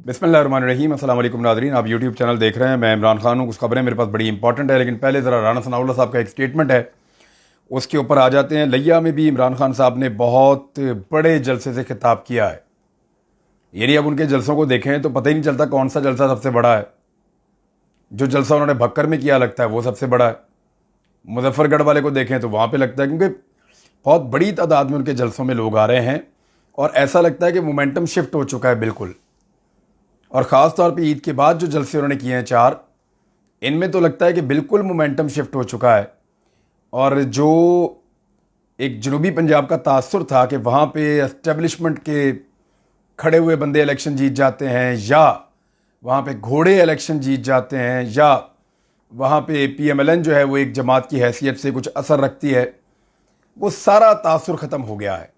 बिस्मिल्लाहिर्रहमानिर्रहीम। अस्सलाम वालेकुम नाज़रीन, आप यूट्यूब चैनल देख रहे हैं। मैं इमरान खान हूँ। कुछ खबरें मेरे पास बड़ी इंपॉर्टेंट है, लेकिन पहले ज़रा राना सनाउल्लाह साहब का एक स्टेटमेंट है, उसके ऊपर आ जाते हैं। लिया में भी इमरान खान साहब ने बहुत बड़े जलसे से खिताब किया है। यानी अब उनके जलसों को देखें तो पता ही नहीं चलता कौन सा जलसा सबसे बड़ा है। जो जलसा उन्होंने भक्कर में किया लगता है वो सबसे बड़ा है। मुजफ्फरगढ़ वाले को देखें तो वहाँ पर लगता है, क्योंकि बहुत बड़ी तादाद में उनके जलसों में लोग आ रहे हैं और ऐसा लगता है कि मोमेंटम शिफ्ट हो चुका है बिल्कुल। और ख़ास तौर पे ईद के बाद जो जलसे उन्होंने किए हैं 4, इनमें तो लगता है कि बिल्कुल मोमेंटम शिफ्ट हो चुका है। और जो एक जनूबी पंजाब का तासुर था कि वहाँ पे एस्टेब्लिशमेंट के खड़े हुए बंदे इलेक्शन जीत जाते हैं, या वहाँ पे घोड़े इलेक्शन जीत जाते हैं, या वहाँ पे PMLN जो है वो एक जमात की हैसियत से कुछ असर रखती है, वो सारा तासुर ख़त्म हो गया है।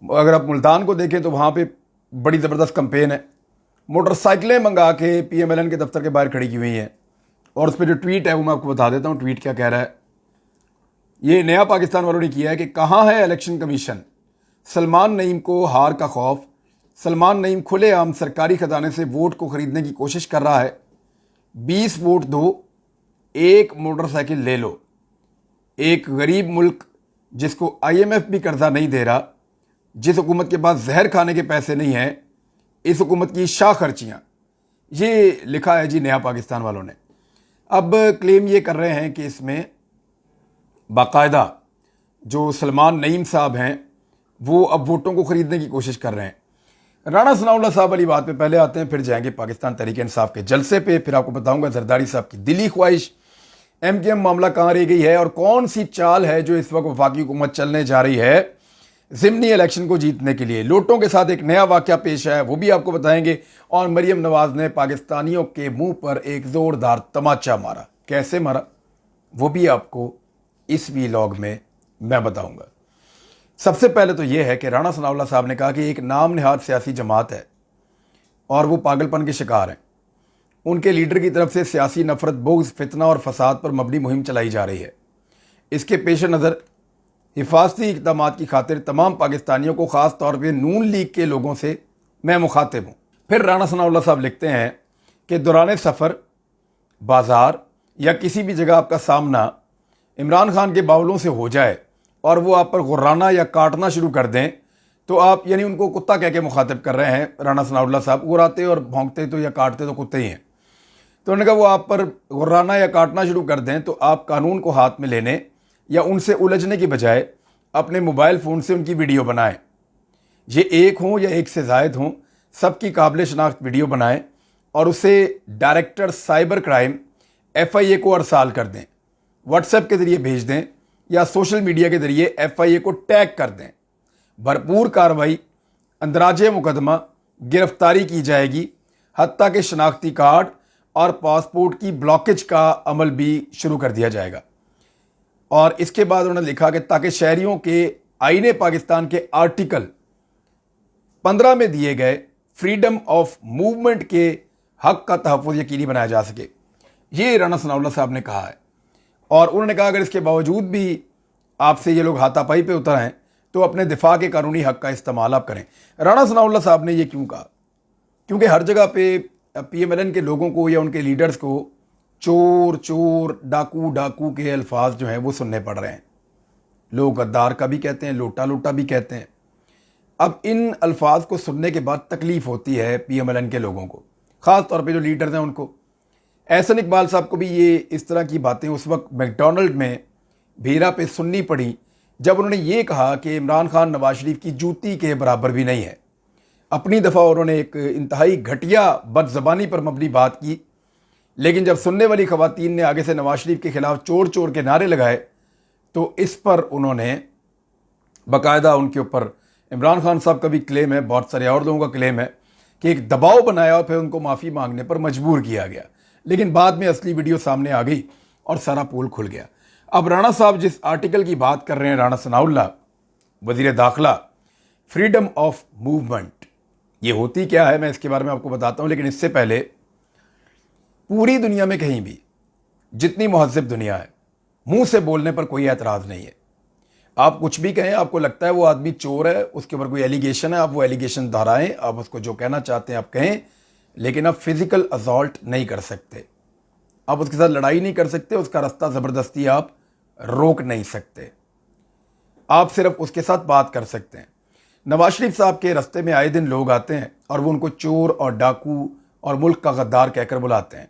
अगर आप मुल्तान को देखें तो वहाँ पे बड़ी ज़बरदस्त कंपेन है। मोटरसाइकिलें मंगा के PMLN के दफ्तर के बाहर खड़ी की हुई हैं। और उस पर जो ट्वीट है वो मैं आपको बता देता हूँ। ट्वीट क्या कह रहा है, ये नया पाकिस्तान वालों ने किया है कि कहाँ है इलेक्शन कमीशन, सलमान नईम को हार का खौफ, सलमान नईम खुलेआम सरकारी खजाने से वोट को खरीदने की कोशिश कर रहा है। 20 वोट दो, एक मोटरसाइकिल ले लो। एक गरीब मुल्क जिसको IMF भी कर्जा नहीं दे रहा, जिस हुकूमत के पास जहर खाने के पैसे नहीं हैं, इस हुकूमत की शाह खर्चियाँ। ये लिखा है जी नया पाकिस्तान वालों ने। अब क्लेम ये कर रहे हैं कि इसमें बाकायदा जो सलमान नईम साहब हैं वो अब वोटों को ख़रीदने की कोशिश कर रहे हैं। राना सनाउल्लाह साहब वाली बात पे पहले आते हैं, फिर जाएंगे पाकिस्तान तहरीक इंसाफ के जलसे पे, फिर आपको बताऊंगा जरदारी साहब की दिली ख्वाहिश, MKM मामला कहाँ रह गई है और कौन सी चाल है जो इस वक्त वफाकी हुकूमत चलने जा रही है ज़िमनी इलेक्शन को जीतने के लिए। लोटों के साथ एक नया वाक़या पेश है, वो भी आपको बताएंगे। और मरियम नवाज ने पाकिस्तानियों के मुंह पर एक ज़ोरदार तमाचा मारा। कैसे मारा वो भी आपको इस वीलॉग में मैं बताऊंगा। सबसे पहले तो यह है कि राना सनाउल्लाह साहब ने कहा कि एक नाम निहाद सियासी जमात है और वो पागलपन के शिकार हैं। उनके लीडर की तरफ से सियासी नफरत, बोग्स, फितना और फसाद पर मबनी मुहिम चलाई जा रही है। इसके पेश नज़र हिफाजती इक़दाम की खातिर तमाम पाकिस्तानियों को, ख़ास तौर पर नून लीग के लोगों से मैं मुखातिब हूँ। फिर राना सनाउल्लाह साहब लिखते हैं कि दौरान सफ़र, बाज़ार या किसी भी जगह आपका सामना इमरान खान के बावलों से हो जाए और वो आप पर गुर्राना या काटना शुरू कर दें तो आप, यानी उनको कुत्ता कह के मुखातिब कर रहे हैं राना सनाउल्लाह साहब। गुर्राते और भौंकते तो या काटते तो कुत्ते ही हैं। तो उन्होंने कहा वो आप पर गुर्राना या काटना शुरू कर दें तो आप कानून को हाथ में लेने या उनसे उलझने की बजाय अपने मोबाइल फ़ोन से उनकी वीडियो बनाएं। ये एक हों या एक से ज़ायद हों, सबकी काबिल शनाख्त वीडियो बनाएं और उसे डायरेक्टर साइबर क्राइम FIA को अरसाल कर दें, व्हाट्सएप के ज़रिए भेज दें या सोशल मीडिया के ज़रिए FIA को टैग कर दें। भरपूर कार्रवाई, अंदराजे मुकदमा, गिरफ्तारी की जाएगी, हत्ता के शनाख्ती कार्ड और पासपोर्ट की ब्लॉकेज का अमल भी शुरू कर दिया जाएगा। और इसके बाद उन्होंने लिखा कि ताकि शहरियों के आईने पाकिस्तान के आर्टिकल 15 में दिए गए फ्रीडम ऑफ मूवमेंट के हक का तहफ़्फ़ुज़ यकीनी बनाया जा सके। ये राना सनाउल्लाह साहब ने कहा है। और उन्होंने कहा अगर इसके बावजूद भी आपसे ये लोग हाथापाई पे उतर हैं तो अपने दिफा के कानूनी हक का इस्तेमाल आप करें। राना सनाउल्लाह साहब ने ये क्यों कहा? क्योंकि हर जगह पे PMLN के लोगों को या उनके लीडर्स को चोर चोर, डाकू डाकू के अल्फाज जो हैं वो सुनने पड़ रहे हैं। लोग गद्दार का भी कहते हैं, लोटा लोटा भी कहते हैं। अब इन अल्फाज को सुनने के बाद तकलीफ़ होती है PMLN के लोगों को, ख़ास तौर पे जो लीडर्स हैं उनको। एहसन इकबाल साहब को भी ये इस तरह की बातें उस वक्त मैकडोनल्ड में भीरा पे सुननी पड़ी जब उन्होंने ये कहा कि इमरान खान नवाज शरीफ की जूती के बराबर भी नहीं है। अपनी दफ़ा उन्होंने एक इंतहाई घटिया बदज़बानी पर मबनी बात की, लेकिन जब सुनने वाली ख़वातीन ने आगे से नवाज शरीफ के ख़िलाफ़ चोर चोर के नारे लगाए तो इस पर उन्होंने बाकायदा उनके ऊपर, इमरान खान साहब का भी क्लेम है, बहुत सारे और लोगों का क्लेम है कि एक दबाव बनाया और फिर उनको माफ़ी मांगने पर मजबूर किया गया। लेकिन बाद में असली वीडियो सामने आ गई और सारा पोल खुल गया। अब राणा साहब जिस आर्टिकल की बात कर रहे हैं, राणा सनाउल्लाह वज़ीर दाखिला, फ्रीडम ऑफ मूवमेंट, ये होती क्या है मैं इसके बारे में आपको बताता हूँ। लेकिन इससे पहले पूरी दुनिया में कहीं भी जितनी महज़्ज़ब दुनिया है, मुंह से बोलने पर कोई एतराज़ नहीं है। आप कुछ भी कहें, आपको लगता है वो आदमी चोर है, उसके ऊपर कोई एलिगेशन है, आप वो एलिगेशन दोहराएं, आप उसको जो कहना चाहते हैं आप कहें, लेकिन आप फिजिकल असॉल्ट नहीं कर सकते, आप उसके साथ लड़ाई नहीं कर सकते, उसका रास्ता ज़बरदस्ती आप रोक नहीं सकते, आप सिर्फ उसके साथ बात कर सकते हैं। नवाज शरीफ साहब के रास्ते में आए दिन लोग आते हैं और वो उनको चोर और डाकू और मुल्क का गद्दार कहकर बुलाते हैं।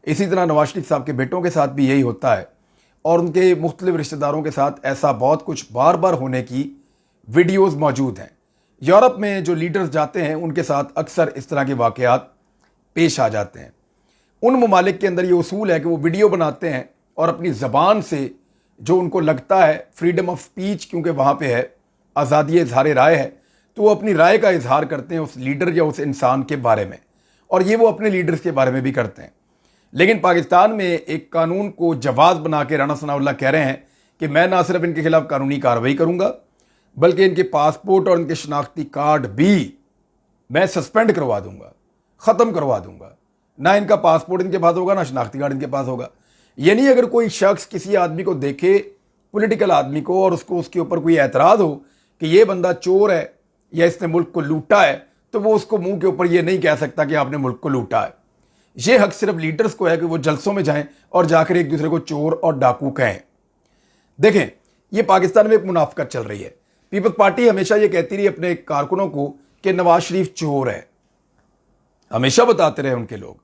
इसी तरह नवाज शरीफ साहब के बेटों के साथ भी यही होता है और उनके मुख्तलिफ रिश्तेदारों के साथ ऐसा बहुत कुछ बार बार होने की वीडियोस मौजूद हैं। यूरोप में जो लीडर्स जाते हैं उनके साथ अक्सर इस तरह के वाक़यात पेश आ जाते हैं। उन ममालिक के अंदर ये उसूल है कि वो वीडियो बनाते हैं और अपनी ज़बान से जो उनको लगता है फ्रीडम ऑफ स्पीच, क्योंकि वहाँ पे है आज़ादी इजहार राय है, तो वो अपनी राय का इजहार करते हैं उस लीडर या उस इंसान के बारे में, और ये वो अपने लीडर्स के बारे में भी करते हैं। लेकिन पाकिस्तान में एक कानून को जवाब बना के राना सनाउल्लाह कह रहे हैं कि मैं ना सिर्फ इनके खिलाफ कानूनी कार्रवाई करूंगा बल्कि इनके पासपोर्ट और इनके शनाख्ती कार्ड भी मैं सस्पेंड करवा दूंगा, ख़त्म करवा दूंगा। ना इनका पासपोर्ट इनके पास होगा, ना शनाख्ती कार्ड इनके पास होगा। यानी अगर कोई शख्स किसी आदमी को देखे, पॉलिटिकल आदमी को, और उसको उसके ऊपर कोई एतराज़ हो कि ये बंदा चोर है या इसने मुल्क को लूटा है, तो वो उसको मुंह के ऊपर ये नहीं कह सकता कि आपने मुल्क को लूटा है। ये हक सिर्फ लीडर्स को है कि वो जलसों में जाएं और जाकर एक दूसरे को चोर और डाकू कहें। देखें, ये पाकिस्तान में एक मुनाफिकत चल रही है। पीपल्स पार्टी हमेशा ये कहती रही अपने कारकुनों को कि नवाज शरीफ चोर है, हमेशा बताते रहे उनके लोग।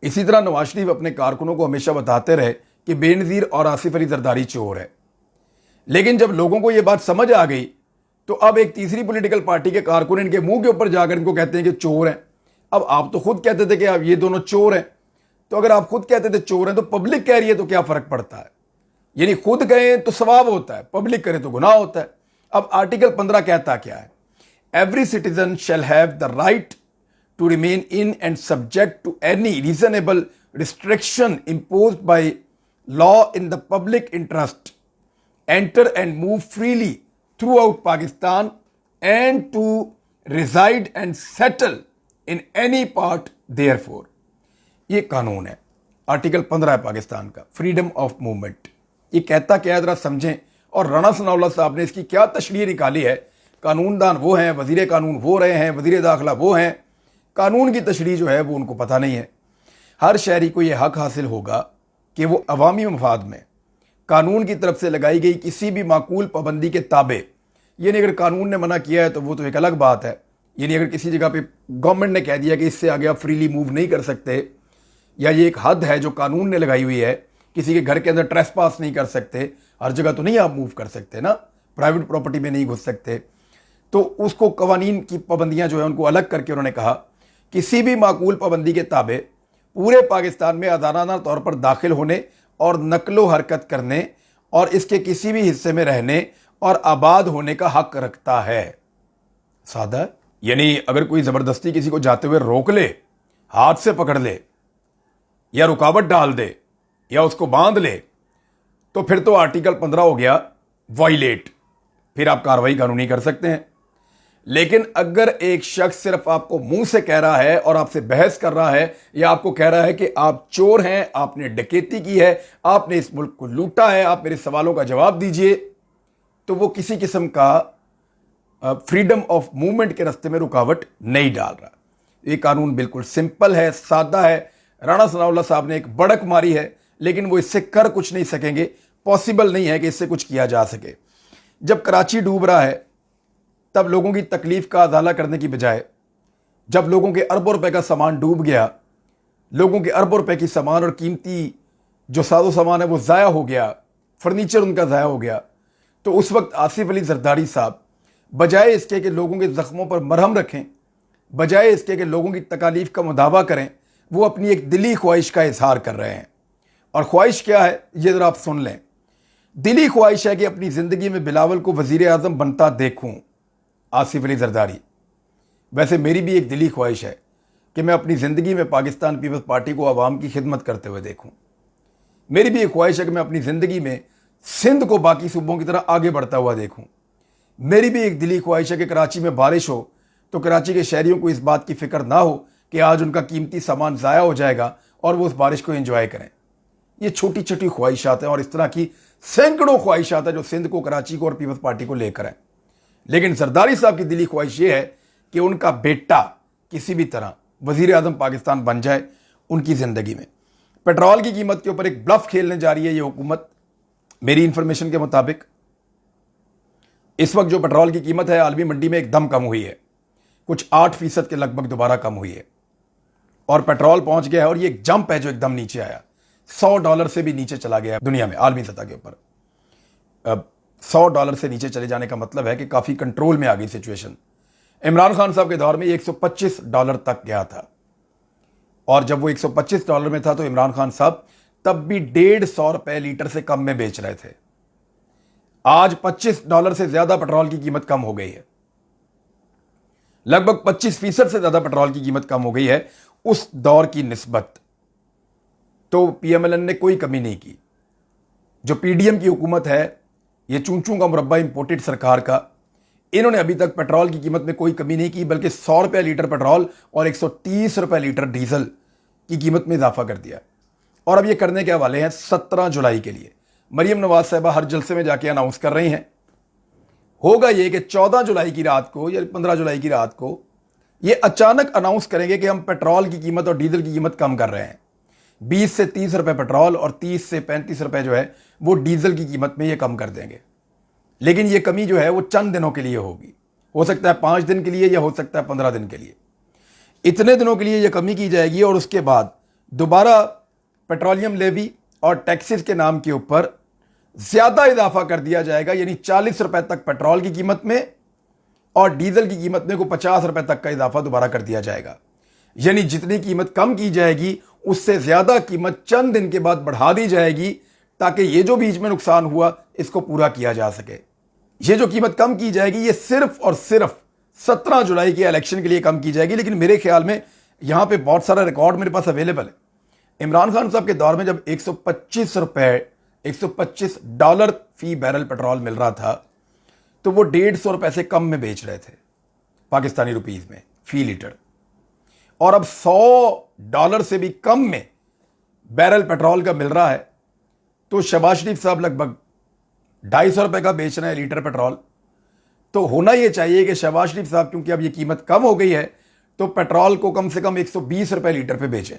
इसी तरह नवाज शरीफ अपने कारकुनों को हमेशा बताते रहे कि बेनज़ीर और आसिफ अली जरदारी चोर है। लेकिन जब लोगों को ये बात समझ आ गई तो अब एक तीसरी पॉलिटिकल पार्टी के कारकुन इनके मुंह के ऊपर जाकर इनको कहते हैं कि चोर हैं। अब आप तो खुद कहते थे कि आप ये दोनों चोर हैं, तो अगर आप खुद कहते थे चोर हैं तो पब्लिक कह रही है तो क्या फर्क पड़ता है? यानी खुद कहें तो सवाब होता है, पब्लिक करे तो गुनाह होता है। अब आर्टिकल 15 कहता क्या है? Every citizen shall have the right to remain in and subject to any reasonable restriction imposed by law in the public interest, enter and move freely throughout Pakistan and to reside and settle in any part therefore। ये कानून है, article 15 है पाकिस्तान का, freedom of movement. ये कहता क्या है जरा समझें। और राना सनाउल्लाह साहब ने इसकी क्या तशरीह निकाली है। कानूनदान वो हैं, वजीर कानून वो रहे हैं, वजीर दाखिला वो हैं, कानून की तशरीह जो है वो उनको पता नहीं है। हर शहरी को यह हक हासिल होगा कि वो अवामी मफाद में कानून की तरफ से लगाई गई किसी भी माकूल पाबंदी के ताबे, यानी अगर कानून ने मना किया है तो वो तो एक अलग बात है। यानी अगर किसी जगह पे गवर्नमेंट ने कह दिया कि इससे आगे आप फ्रीली मूव नहीं कर सकते, या ये एक हद है जो कानून ने लगाई हुई है, किसी के घर के अंदर ट्रेसपास नहीं कर सकते, हर जगह तो नहीं आप मूव कर सकते ना, प्राइवेट प्रॉपर्टी में नहीं घुस सकते, तो उसको कवानीन की पाबंदियाँ जो है उनको अलग करके उन्होंने कहा किसी भी माकूल पाबंदी के ताबे पूरे पाकिस्तान में आज़ादाना तौर पर दाखिल होने और नकलो हरकत करने और इसके किसी भी हिस्से में रहने और आबाद होने का हक रखता है। सादा, यानी अगर कोई ज़बरदस्ती किसी को जाते हुए रोक ले, हाथ से पकड़ ले या रुकावट डाल दे या उसको बांध ले, तो फिर तो आर्टिकल 15 हो गया वायलेट, फिर आप कार्रवाई कानूनी कर सकते हैं। लेकिन अगर एक शख्स सिर्फ आपको मुंह से कह रहा है और आपसे बहस कर रहा है या आपको कह रहा है कि आप चोर हैं, आपने डकैती की है, आपने इस मुल्क को लूटा है, आप मेरे सवालों का जवाब दीजिए, तो वो किसी किस्म का फ्रीडम ऑफ मूवमेंट के रास्ते में रुकावट नहीं डाल रहा। ये कानून बिल्कुल सिंपल है, सादा है। राना सनाउल्लाह साहब ने एक बड़क मारी है, लेकिन वो इससे कर कुछ नहीं सकेंगे, पॉसिबल नहीं है कि इससे कुछ किया जा सके। जब कराची डूब रहा है तब लोगों की तकलीफ का अजाला करने की बजाय, जब लोगों के अरबों रुपए का सामान डूब गया, लोगों के अरबों रुपए की सामान और कीमती जो साजो सामान है वो ज़ाया हो गया, फर्नीचर उनका ज़ाया हो गया, तो उस वक्त आसिफ अली जरदारी साहब बजाय इसके कि लोगों के ज़ख्मों पर मरहम रखें, बजाय इसके कि लोगों की तकालीफ का मुदावा करें, वो अपनी एक दिली ख्वाहिश का इजहार कर रहे हैं। और ख्वाहिश क्या है ये ज़रा आप सुन लें। दिली ख्वाहिश है कि अपनी ज़िंदगी में बिलावल को वज़ीर आज़म बनता देखूं। आसिफ अली जरदारी, वैसे मेरी भी एक दिली ख्वाहिश है कि मैं अपनी ज़िंदगी में पाकिस्तान पीपल्स पार्टी को आवाम की खिदमत करते हुए देखूं। मेरी भी एक ख्वाहिश है कि मैं अपनी ज़िंदगी में सिंध को बाकी सूबों की तरह आगे बढ़ता हुआ देखूं। मेरी भी एक दिली ख्वाहिश है कि कराची में बारिश हो तो कराची के शहरियों को इस बात की फ़िक्र ना हो कि आज उनका कीमती सामान ज़ाया हो जाएगा और वो उस बारिश को एंजॉय करें। ये छोटी छोटी ख्वाहिशात हैं और इस तरह की सैकड़ों ख्वाहिशात हैं जो सिंध को, कराची को और पीपल्स पार्टी को लेकर हैं। लेकिन जरदारी साहब की दिली ख्वाहिश ये है कि उनका बेटा किसी भी तरह वजीर आजम पाकिस्तान बन जाए उनकी ज़िंदगी में। पेट्रोल की कीमत के ऊपर एक ब्लफ खेलने जा रही है ये हुकूमत। मेरी इंफॉर्मेशन के मुताबिक इस वक्त जो पेट्रोल की कीमत है आलमी मंडी में एकदम कम हुई है, कुछ 8% के लगभग दोबारा कम हुई है और पेट्रोल पहुंच गया है और ये एक जंप है जो एकदम नीचे आया, $100 से भी नीचे चला गया दुनिया में आलमी सतह के ऊपर। $100 से नीचे चले जाने का मतलब है कि काफ़ी कंट्रोल में आ गई सिचुएशन। इमरान खान साहब के दौर में ये $125 तक गया था और जब वो $125 में था तो इमरान खान साहब तब भी $150 लीटर से कम में बेच रहे थे। आज $25 से ज्यादा पेट्रोल की कीमत कम हो गई है, लगभग 25% से ज्यादा पेट्रोल की कीमत कम हो गई है उस दौर की निस्बत। तो पीएमएलएन ने कोई कमी नहीं की। जो पीडीएम की हुकूमत है, ये चूंचू का मुरब्बा इंपोर्टेड सरकार का, इन्होंने अभी तक पेट्रोल की कीमत में कोई कमी नहीं की, बल्कि $100 लीटर पेट्रोल और $130 लीटर डीजल की कीमत में इजाफा कर दिया। और अब ये करने के हवाले हैं 17 जुलाई के लिए। मरियम नवाज साहबा हर जलसे में जाके अनाउंस कर रही हैं। होगा ये कि 14 जुलाई की रात को या 15 जुलाई की रात को ये अचानक अनाउंस करेंगे कि हम पेट्रोल की कीमत और डीजल की कीमत कम कर रहे हैं। 20 से 30 रुपए पेट्रोल और 30 से 35 रुपए जो है वो डीजल की कीमत में ये कम कर देंगे। लेकिन ये कमी जो है वो चंद दिनों के लिए होगी, हो सकता है 5 दिन के लिए या हो सकता है 15 दिन के लिए। इतने दिनों के लिए ये कमी की जाएगी और उसके बाद दोबारा पेट्रोलियम लेवी और टैक्सेस के नाम के ऊपर ज्यादा इजाफा कर दिया जाएगा, यानी 40 रुपए तक पेट्रोल की कीमत में और डीजल की कीमत में को 50 रुपए तक का इजाफा दोबारा कर दिया जाएगा। यानी जितनी कीमत कम की जाएगी उससे ज्यादा कीमत चंद दिन के बाद बढ़ा दी जाएगी ताकि ये जो बीच में नुकसान हुआ इसको पूरा किया जा सके। ये जो कीमत कम की जाएगी ये सिर्फ और सिर्फ 17 जुलाई के इलेक्शन के लिए कम की जाएगी। लेकिन मेरे ख्याल में यहां पे बहुत सारा रिकॉर्ड मेरे पास अवेलेबल है। इमरान खान साहब के दौर में जब $125 फी बैरल पेट्रोल मिल रहा था तो वो $150 से कम में बेच रहे थे पाकिस्तानी रुपीस में फी लीटर, और अब $100 से भी कम में बैरल पेट्रोल का मिल रहा है। तो शहबाज शरीफ साहब लगभग $250 का बेच रहे हैं लीटर पेट्रोल। तो होना यह चाहिए कि शहबाज शरीफ साहब, क्योंकि अब ये कीमत कम हो गई है, तो पेट्रोल को कम से कम $120 लीटर पे बेचें।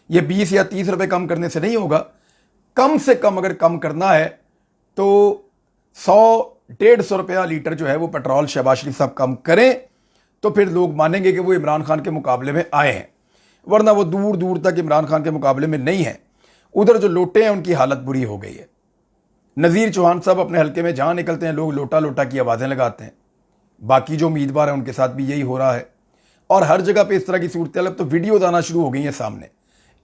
ये 20 या 30 रुपए कम करने से नहीं होगा, कम से कम अगर कम करना है तो 100-150 रुपया लीटर जो है वो पेट्रोल शहबाज शरीफ साहब कम करें, तो फिर लोग मानेंगे कि वो इमरान खान के मुकाबले में आए हैं, वरना वो दूर दूर तक इमरान खान के मुकाबले में नहीं है। उधर जो लोटे हैं उनकी हालत बुरी हो गई है। नज़ीर चौहान साहब अपने हल्के में जहां निकलते हैं लोग लोटा लोटा की आवाज़ें लगाते हैं। बाकी जो उम्मीदवार हैं उनके साथ भी यही हो रहा है और हर जगह पे इस तरह की सूरत अब तो वीडियोज आना शुरू हो गई हैं सामने।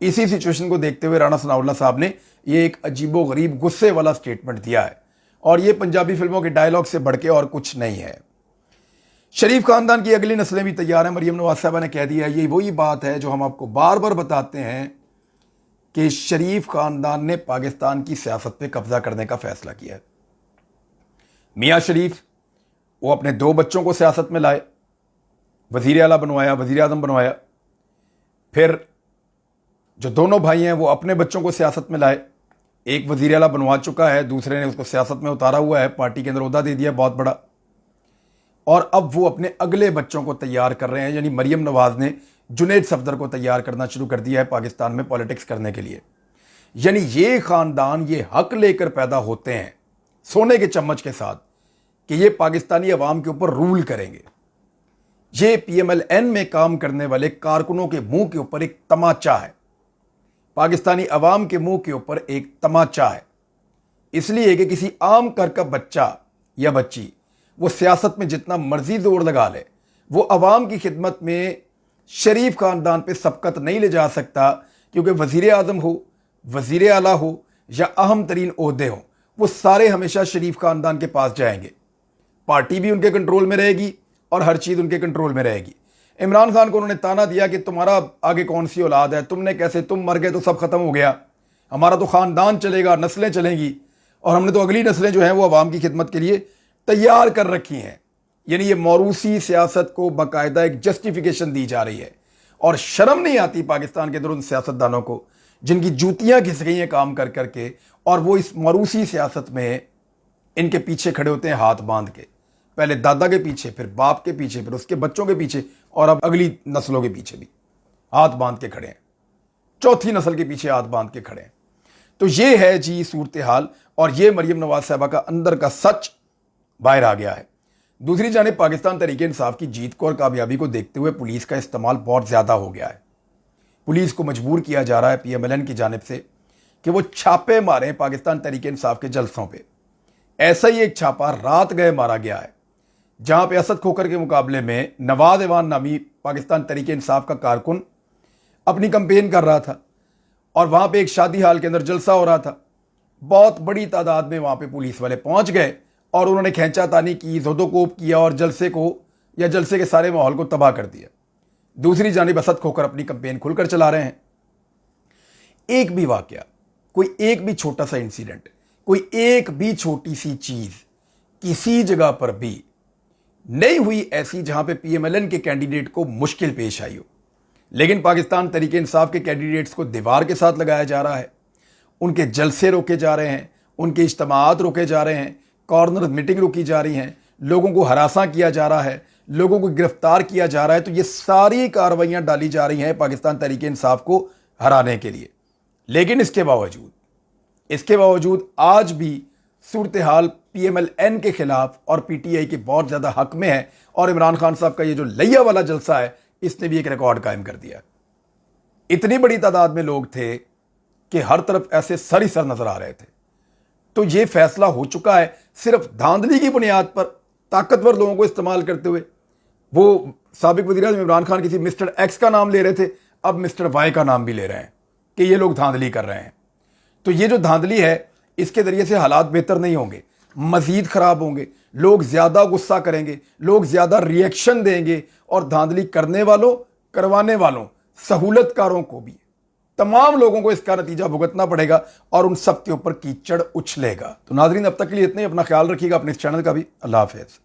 इसी सिचुएशन को देखते हुए राणा सनाउल्लाह साहब ने ये एक अजीबो गरीब गुस्से वाला स्टेटमेंट दिया है और ये पंजाबी फिल्मों के डायलॉग से बढ़ के और कुछ नहीं है। शरीफ खानदान की अगली नस्लें भी तैयार हैं। मरियम नवाज साहबा ने कह दिया है, ये वही बात है जो हम आपको बार बार बताते हैं कि शरीफ खानदान ने पाकिस्तान की सियासत पे कब्जा करने का फैसला किया है। मियाँ शरीफ वो अपने 2 बच्चों को सियासत में लाए, वजीर आला बनवाया, वजीर आजम बनवाया। फिर जो दोनों भाई हैं वो अपने बच्चों को सियासत में लाए। एक वजीर आला बनवा चुका है, दूसरे ने उसको सियासत में उतारा हुआ है, पार्टी के अंदर ओहदा दे दिया बहुत बड़ा, और अब वो अपने अगले बच्चों को तैयार कर रहे हैं। यानी मरियम नवाज ने जुनैद सफदर को तैयार करना शुरू कर दिया है पाकिस्तान में पॉलिटिक्स करने के लिए। यानी ये खानदान ये हक लेकर पैदा होते हैं सोने के चम्मच के साथ कि ये पाकिस्तानी अवाम के ऊपर रूल करेंगे। ये पीएमएलएन में काम करने वाले कारकुनों के मुंह के ऊपर एक तमाचा है, पाकिस्तानी अवाम के मुंह के ऊपर एक तमाचा है। इसलिए कि किसी आम घर का बच्चा या बच्ची वो सियासत में जितना मर्जी जोर लगा ले, वो अवाम की खिदमत में शरीफ खानदान पे सबकत नहीं ले जा सकता, क्योंकि वजीर आजम हो, वजीर आला हो या अहम तरीन ओहदे हो, वो सारे हमेशा शरीफ खानदान के पास जाएंगे। पार्टी भी उनके कंट्रोल में रहेगी और हर चीज़ उनके कंट्रोल में रहेगी। इमरान खान को उन्होंने ताना दिया कि तुम्हारा आगे कौन सी औलाद है, तुमने कैसे, तुम मर गए तो सब खत्म हो गया, हमारा तो खानदान चलेगा, नस्लें चलेंगी, और हमने तो अगली नस्लें जो हैं वो अवाम की खिदमत के लिए तैयार कर रखी हैं। यानी ये मौरूसी सियासत को बाकायदा एक जस्टिफिकेशन दी जा रही है और शर्म नहीं आती पाकिस्तान के अंदर उन सियासतदानों को जिनकी जूतियां घिस गई हैं काम कर करके, और वो इस मरूसी सियासत में इनके पीछे खड़े होते हैं हाथ बांध के, पहले दादा के पीछे, फिर बाप के पीछे, फिर उसके बच्चों के पीछे, और अब अगली नस्लों के पीछे भी हाथ बांध के खड़े हैं, चौथी नस्ल के पीछे हाथ बांध के खड़े हैं। तो ये है जी सूरत हाल, और ये मरियम नवाज साहबा का अंदर का सच बाहर आ गया है। दूसरी जानिब पाकिस्तान तहरीक इंसाफ की जीत को और कामयाबी को देखते हुए पुलिस का इस्तेमाल बहुत ज़्यादा हो गया है। पुलिस को मजबूर किया जा रहा है PMLN की जानिब से कि वो छापे मारें पाकिस्तान तहरीक इंसाफ के जलसों पे। ऐसा ही एक छापा रात गए मारा गया है, जहां पे असद खोखर के मुकाबले में नवाज ऐवान नामी पाकिस्तान तहरीक इंसाफ का कारकुन अपनी कैंपेन कर रहा था, और वहां पे एक शादी हाल के अंदर जलसा हो रहा था। बहुत बड़ी तादाद में वहां पे पुलिस वाले पहुंच गए और उन्होंने खींचातानी की, ज़ोदोकोप किया और जलसे को या जलसे के सारे माहौल को तबाह कर दिया। दूसरी जानिब असद खोखर अपनी कैंपेन खुलकर चला रहे हैं। एक भी वाकया, कोई एक भी छोटा सा इंसिडेंट, कोई एक भी छोटी सी चीज किसी जगह पर भी नहीं हुई ऐसी जहां पे PMLN के कैंडिडेट को मुश्किल पेश आई हो। लेकिन पाकिस्तान तहरीक इंसाफ के कैंडिडेट्स को दीवार के साथ लगाया जा रहा है, उनके जलसे रोके जा रहे हैं, उनके इज्तिमात रोके जा रहे हैं, कॉर्नर मीटिंग रोकी जा रही हैं, लोगों को हरासा किया जा रहा है, लोगों को गिरफ्तार किया जा रहा है। तो ये सारी कार्रवाइयां डाली जा रही हैं पाकिस्तान तहरीक इंसाफ को हराने के लिए। लेकिन इसके बावजूद आज भी सूरत हाल PMLN के खिलाफ और PTI के बहुत ज़्यादा हक में है, और इमरान खान साहब का ये जो लिया वाला जलसा है, इसने भी एक रिकॉर्ड कायम कर दिया। इतनी बड़ी तादाद में लोग थे कि हर तरफ ऐसे सर ही सर नजर आ रहे थे। तो ये फैसला हो चुका है सिर्फ धांधली की बुनियाद पर, ताकतवर लोगों को इस्तेमाल करते हुए। वो साबिक वज़ीर-ए-आज़म इमरान खान किसी मिस्टर X का नाम ले रहे थे, अब मिस्टर Y का नाम भी ले रहे हैं कि ये लोग धांधली कर रहे हैं। तो ये जो धांधली है, इसके जरिए से हालात बेहतर नहीं होंगे, मजीद खराब होंगे। लोग ज्यादा गुस्सा करेंगे, लोग ज्यादा रिएक्शन देंगे, और धांधली करने वालों, करवाने वालों, सहूलतकारों को भी, तमाम लोगों को इसका नतीजा भुगतना पड़ेगा, और उन सब के ऊपर कीचड़ उछलेगा। तो नाज़रीन, अब तक के लिए इतने ही। अपना ख्याल रखिएगा, अपने इस चैनल का भी। अल्लाह हाफ़िज़।